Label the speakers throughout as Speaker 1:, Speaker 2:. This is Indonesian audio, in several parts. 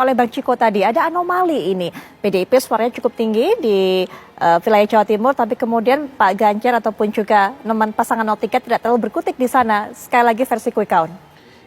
Speaker 1: Oleh Bang Ciko tadi, ada anomali ini. PDIP suaranya cukup tinggi di wilayah Jawa Timur, tapi kemudian Pak Ganjar ataupun juga teman pasangan 03 tidak terlalu berkutik di sana. Sekali lagi versi quick count.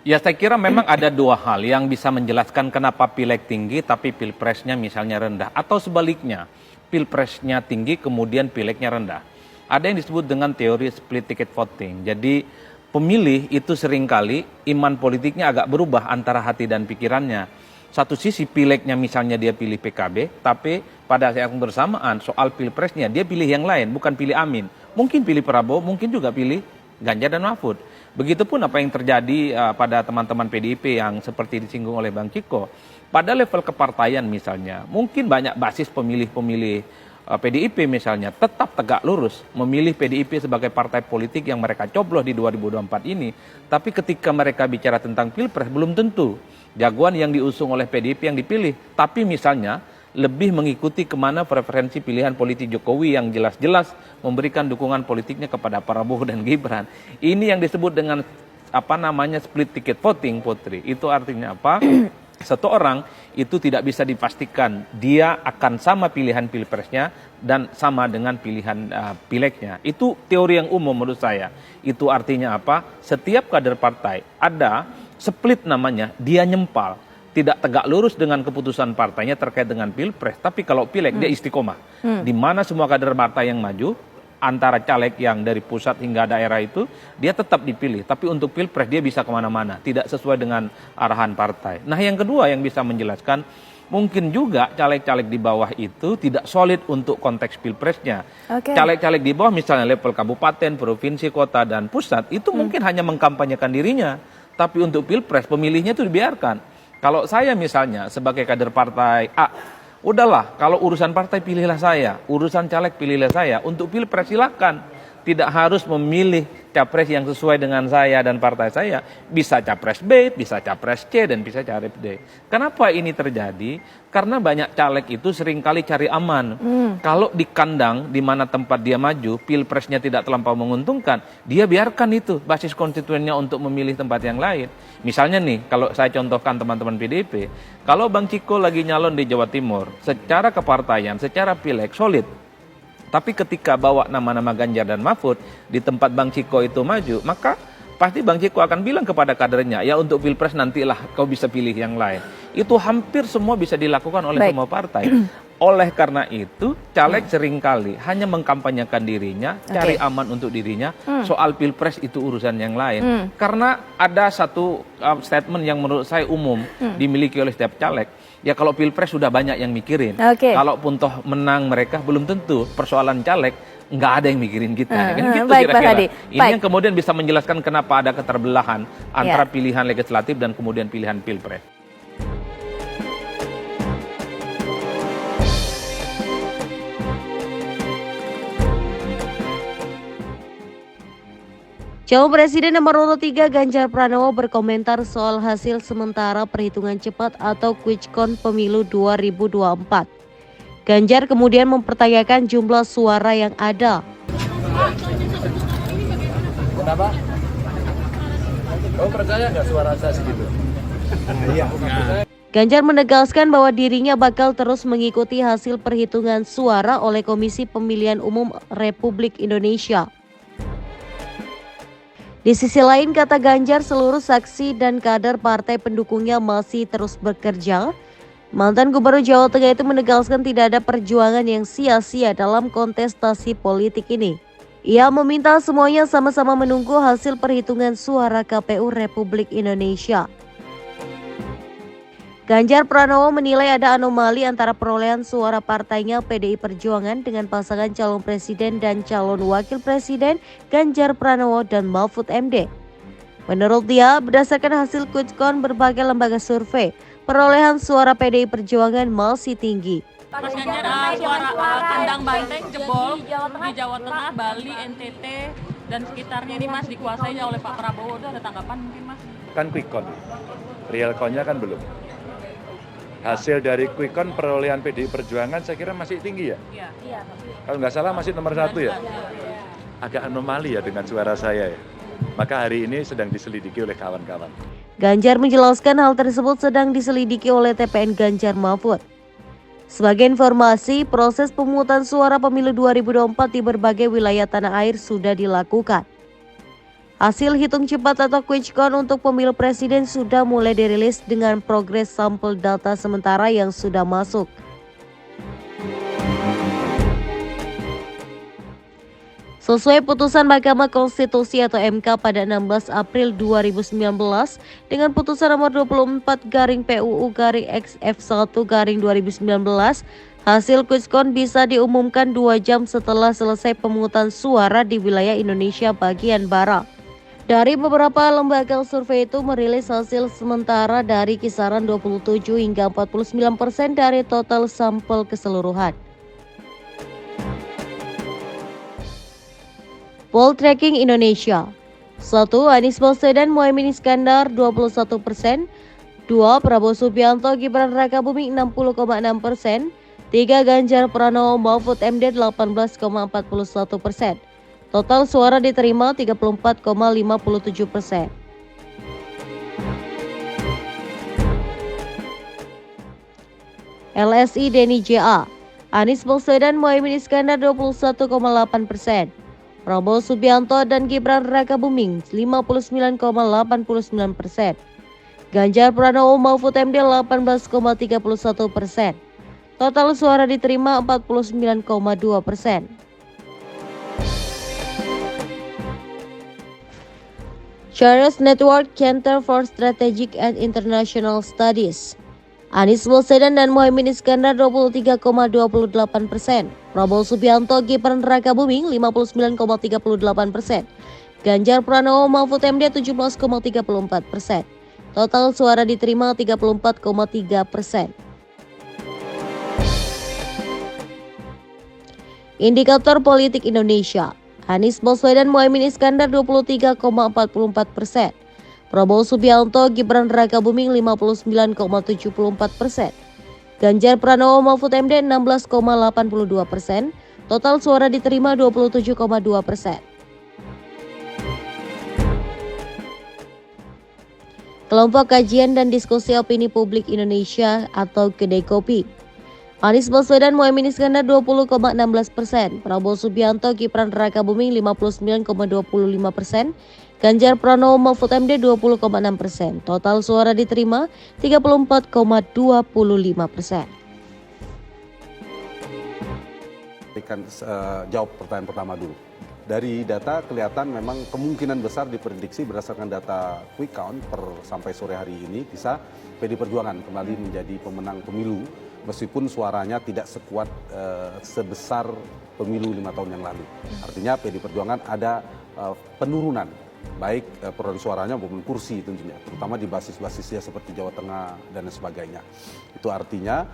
Speaker 2: Ya, saya kira memang ada dua hal yang bisa menjelaskan kenapa pileg tinggi tapi pilpresnya misalnya rendah. Atau sebaliknya, pilpresnya tinggi kemudian pilegnya rendah. Ada yang disebut dengan teori split ticket voting. Jadi pemilih itu seringkali iman politiknya agak berubah antara hati dan pikirannya. Satu sisi pilegnya misalnya dia pilih PKB, tapi pada saat yang bersamaan soal pilpresnya dia pilih yang lain, bukan pilih Amin. Mungkin pilih Prabowo, mungkin juga pilih Ganjar dan Mahfud. Begitupun apa yang terjadi pada teman-teman PDIP yang seperti disinggung oleh Bang Ciko. Pada level kepartaian misalnya, mungkin banyak basis pemilih-pemilih PDIP misalnya tetap tegak lurus memilih PDIP sebagai partai politik yang mereka coblos di 2024 ini. Tapi ketika mereka bicara tentang pilpres belum tentu jagoan yang diusung oleh PDIP yang dipilih. Tapi misalnya lebih mengikuti kemana preferensi pilihan politik Jokowi yang jelas-jelas memberikan dukungan politiknya kepada Prabowo dan Gibran. Ini yang disebut dengan split ticket voting, Putri. Itu artinya apa? Satu orang itu tidak bisa dipastikan dia akan sama pilihan pilpresnya dan sama dengan pilihan pilegnya. Itu teori yang umum menurut saya. Itu artinya apa? Setiap kader partai ada split namanya, dia nyempal. Tidak tegak lurus dengan keputusan partainya terkait dengan pilpres. Tapi kalau pileg dia istiqomah. Di mana semua kader partai yang maju, antara caleg yang dari pusat hingga daerah itu, dia tetap dipilih. Tapi untuk pilpres dia bisa kemana-mana. Tidak sesuai dengan arahan partai. Nah yang kedua yang bisa menjelaskan, mungkin juga caleg-caleg di bawah itu tidak solid untuk konteks pilpresnya. Caleg-caleg di bawah misalnya level kabupaten, provinsi, kota, dan pusat, itu mungkin hanya mengkampanyekan dirinya. Tapi untuk pilpres pemilihnya itu dibiarkan. Kalau saya misalnya sebagai kader partai A, udahlah kalau urusan partai pilihlah saya, urusan caleg pilihlah saya, untuk pilpres silakan. Tidak harus memilih capres yang sesuai dengan saya dan partai saya. Bisa capres B, bisa capres C, dan bisa capres D. Kenapa ini terjadi? Karena banyak caleg itu seringkali cari aman. Kalau di kandang, di mana tempat dia maju, pilpresnya tidak terlampau menguntungkan, dia biarkan itu basis konstituennya untuk memilih tempat yang lain. Misalnya nih, kalau saya contohkan teman-teman PDIP, kalau Bang Ciko lagi nyalon di Jawa Timur, secara kepartaian, secara pileg, solid. Tapi ketika bawa nama-nama Ganjar dan Mahfud di tempat Bang Ciko itu maju, maka pasti Bang Ciko akan bilang kepada kadernya, ya untuk pilpres nantilah kau bisa pilih yang lain. Itu hampir semua bisa dilakukan oleh semua partai. Oleh karena itu, caleg seringkali hanya mengkampanyekan dirinya, cari aman untuk dirinya, soal pilpres itu urusan yang lain. Karena ada satu statement yang menurut saya umum dimiliki oleh setiap caleg. Ya kalau pilpres sudah banyak yang mikirin. Kalaupun toh menang mereka belum tentu persoalan caleg nggak ada yang mikirin kita. Kan gitu kira-kira. Ini yang kemudian bisa menjelaskan kenapa ada keterbelahan antara pilihan legislatif dan kemudian pilihan pilpres.
Speaker 3: Calon Presiden nomor urut 3 Ganjar Pranowo berkomentar soal hasil sementara perhitungan cepat atau quick count pemilu 2024. Ganjar kemudian mempertanyakan jumlah suara yang ada.
Speaker 4: Kenapa? Kamu percaya nggak suara saya segitu? Iya.
Speaker 3: Ganjar menegaskan bahwa dirinya bakal terus mengikuti hasil perhitungan suara oleh Komisi Pemilihan Umum Republik Indonesia. Di sisi lain, kata Ganjar, seluruh saksi dan kader partai pendukungnya masih terus bekerja. Mantan Gubernur Jawa Tengah itu menegaskan tidak ada perjuangan yang sia-sia dalam kontestasi politik ini. Ia meminta semuanya sama-sama menunggu hasil perhitungan suara KPU Republik Indonesia. Ganjar Pranowo menilai ada anomali antara perolehan suara partainya PDI Perjuangan dengan pasangan calon presiden dan calon wakil presiden Ganjar Pranowo dan Mahfud MD. Menurut dia, berdasarkan hasil quick count berbagai lembaga survei, perolehan suara PDI Perjuangan masih tinggi.
Speaker 5: Mas Ganjar, suara kandang banteng jebol di Jawa Tengah, Bali, NTT, dan sekitarnya ini Mas dikuasai oleh Pak Prabowo. Itu ada tanggapan mungkin Mas?
Speaker 4: Kan quick count, real count-nya kan belum. Hasil dari quick count perolehan PDI Perjuangan saya kira masih tinggi ya? Iya. Kalau nggak salah masih nomor 1 ya? Agak anomali ya dengan suara saya ya. Maka hari ini sedang diselidiki oleh kawan-kawan.
Speaker 3: Ganjar menjelaskan hal tersebut sedang diselidiki oleh TPN Ganjar Mahfud. Sebagai informasi, proses pemungutan suara pemilu 2024 di berbagai wilayah tanah air sudah dilakukan. Hasil hitung cepat atau quick count untuk pemilu presiden sudah mulai dirilis dengan progres sampel data sementara yang sudah masuk. Sesuai putusan Mahkamah Konstitusi atau MK pada 16 April 2019 dengan putusan nomor 24-PUU-XF1-2019, hasil quick count bisa diumumkan 2 jam setelah selesai pemungutan suara di wilayah Indonesia bagian barat. Dari beberapa lembaga survei itu merilis hasil sementara dari kisaran 27 hingga 49% dari total sampel keseluruhan. Poll Tracking Indonesia. 1. Anies Baswedan Muhaimin Iskandar 21%. 2. Prabowo Subianto Gibran Rakabuming 60,6%. 3. Ganjar Pranowo Mahfud MD 18,41%. Total suara diterima 34,57%. LSI Denny JA. Anies Baswedan Muhaimin Iskandar 21,8%. Prabowo Subianto dan Gibran Rakabuming 59,89%. Ganjar Pranowo Mahfud MD 18,31%. Total suara diterima 49,2%. Charles Network Center for Strategic and International Studies. Anies Baswedan dan Muhaimin Iskandar 23,28%. Prabowo Subianto Gibran Rakabuming 59,38%. Ganjar Pranowo Mahfud MD 17,34%. Total suara diterima 34,3%. Indikator politik Indonesia. Anies Baswedan Muhaimin Iskandar 23,44%. Prabowo Subianto Gibran Rakabuming 59,74%. Ganjar Pranowo Mahfud MD 16,82%. Total suara diterima 27,2%. Kelompok Kajian dan Diskusi Opini Publik Indonesia atau Kedai Kopi. Anies Baswedan Muhaimin Iskandar 20,16%, Prabowo Subianto Gibran Rakabuming 59,25%, Ganjar Pranowo Mahfud MD 20,6%. Total suara diterima 34,25%.
Speaker 6: Jawab pertanyaan pertama dulu. Dari data kelihatan memang kemungkinan besar diprediksi berdasarkan data quick count sampai sore hari ini bisa PD Perjuangan kembali menjadi pemenang pemilu meskipun suaranya tidak sekuat sebesar pemilu 5 tahun yang lalu. Artinya PD Perjuangan ada penurunan baik perolehan suaranya maupun kursi tentunya, terutama di basis-basisnya seperti Jawa Tengah dan sebagainya. Itu artinya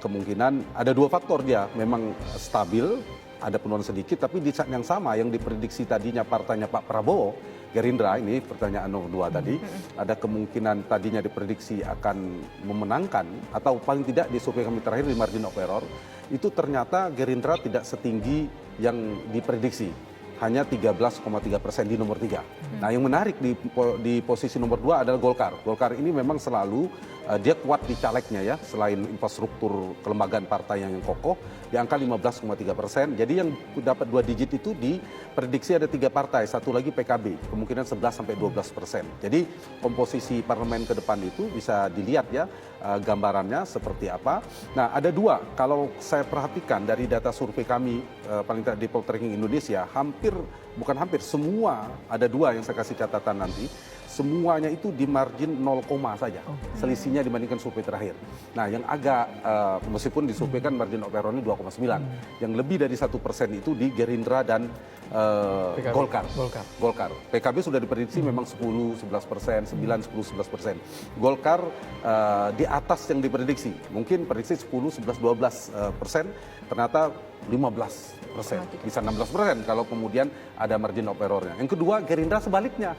Speaker 6: kemungkinan ada 2 faktor, dia memang stabil, ada penurunan sedikit, tapi di saat yang sama yang diprediksi tadinya partainya Pak Prabowo, Gerindra, ini pertanyaan nomor 2 tadi, ada kemungkinan tadinya diprediksi akan memenangkan, atau paling tidak di survei kami terakhir di margin of error, itu ternyata Gerindra tidak setinggi yang diprediksi, hanya 13,3% di nomor 3. Nah yang menarik di posisi nomor 2 adalah Golkar. Golkar ini memang selalu dia kuat di calegnya ya, selain infrastruktur kelembagaan partai yang kokoh, di angka 15,3%. Jadi yang dapat 2 digit itu diprediksi ada 3 partai, satu lagi PKB, kemungkinan 11-12%. Jadi komposisi parlemen ke depan itu bisa dilihat ya gambarannya seperti apa. Nah ada 2, kalau saya perhatikan dari data survei kami paling tidak di Poll Tracking Indonesia, semua ada 2 yang saya kasih catatan nanti. Semuanya itu di margin 0, saja, selisihnya dibandingkan survei terakhir. Nah yang agak, meskipun disurveikan margin of error-nya 2,9, yang lebih dari 1% itu di Gerindra dan Golkar. PKB sudah diprediksi memang 10-11%, 9-10-11%. Golkar di atas yang diprediksi, mungkin prediksi 10-11-12%, ternyata 15%, bisa 16% kalau kemudian ada margin of error-nya. Yang kedua, Gerindra sebaliknya,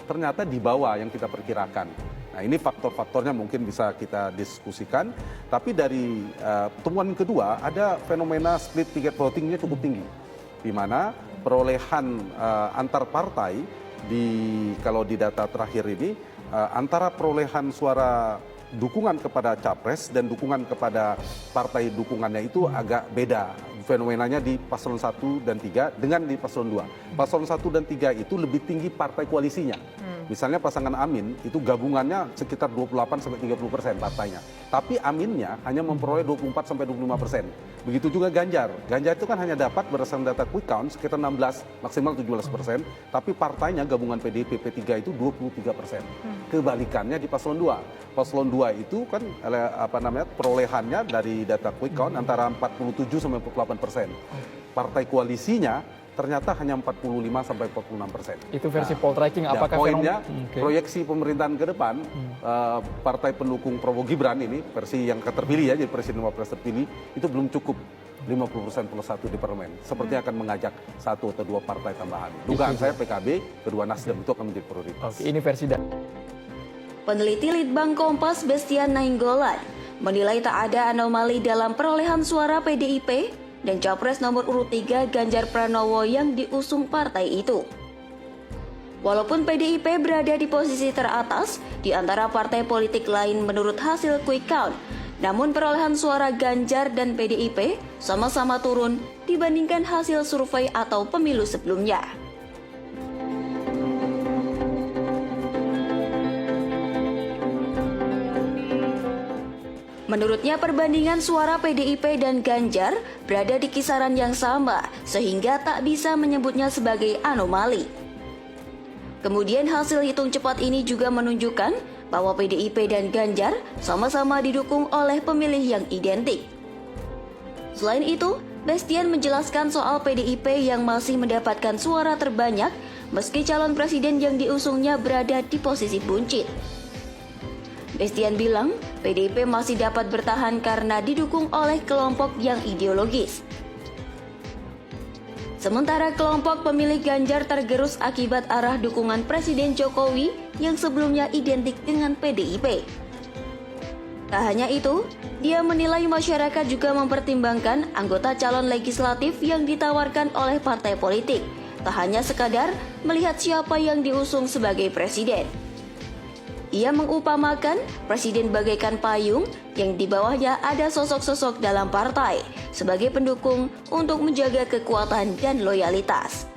Speaker 6: ternyata di bawah yang kita perkirakan. Nah ini faktor-faktornya mungkin bisa kita diskusikan, tapi dari temuan kedua ada fenomena split ticket voting-nya cukup tinggi, di mana perolehan antar partai kalau di data terakhir ini antara perolehan suara dukungan kepada capres dan dukungan kepada partai dukungannya itu agak beda fenomenanya di paslon 1 dan 3 dengan di paslon 2. Paslon 1 dan 3 itu lebih tinggi partai koalisinya. Misalnya pasangan Amin itu gabungannya sekitar 28-30% partainya. Tapi Aminnya hanya memperoleh 24-25%. Begitu juga Ganjar. Ganjar itu kan hanya dapat berdasarkan data quick count sekitar 16 maksimal 17%, tapi partainya gabungan PDIP P3 itu 23%. Kebalikannya di paslon 2. Paslon 2 itu kan perolehannya dari data quick count antara 47-48%. Partai koalisinya ternyata hanya 45-46%.
Speaker 7: Itu versi poll tracking. Apakah
Speaker 6: poinnya proyeksi pemerintahan ke depan partai pendukung Prabowo Gibran ini versi yang terpilih ya, jadi presiden wapres terpilih itu belum cukup 50% plus 1 di parlemen. Sepertinya akan mengajak 1 atau 2 partai tambahan. Dugaan saya PKB, kedua Nasdem itu akan menjadi prioritas.
Speaker 7: Oke, ini versi
Speaker 8: Peneliti Litbang Kompas Bestian Nainggolan menilai tak ada anomali dalam perolehan suara PDIP dan Capres nomor urut 3 Ganjar Pranowo yang diusung partai itu. Walaupun PDIP berada di posisi teratas di antara partai politik lain menurut hasil quick count, namun perolehan suara Ganjar dan PDIP sama-sama turun dibandingkan hasil survei atau pemilu sebelumnya. Menurutnya perbandingan suara PDIP dan Ganjar berada di kisaran yang sama sehingga tak bisa menyebutnya sebagai anomali. Kemudian hasil hitung cepat ini juga menunjukkan bahwa PDIP dan Ganjar sama-sama didukung oleh pemilih yang identik. Selain itu, Bestian menjelaskan soal PDIP yang masih mendapatkan suara terbanyak meski calon presiden yang diusungnya berada di posisi buncit. Bestian bilang, PDIP masih dapat bertahan karena didukung oleh kelompok yang ideologis. Sementara kelompok pemilih Ganjar tergerus akibat arah dukungan Presiden Jokowi yang sebelumnya identik dengan PDIP. Tak hanya itu, dia menilai masyarakat juga mempertimbangkan anggota calon legislatif yang ditawarkan oleh partai politik, tak hanya sekadar melihat siapa yang diusung sebagai presiden. Ia mengupamakan presiden bagaikan payung yang di bawahnya ada sosok-sosok dalam partai sebagai pendukung untuk menjaga kekuatan dan loyalitas.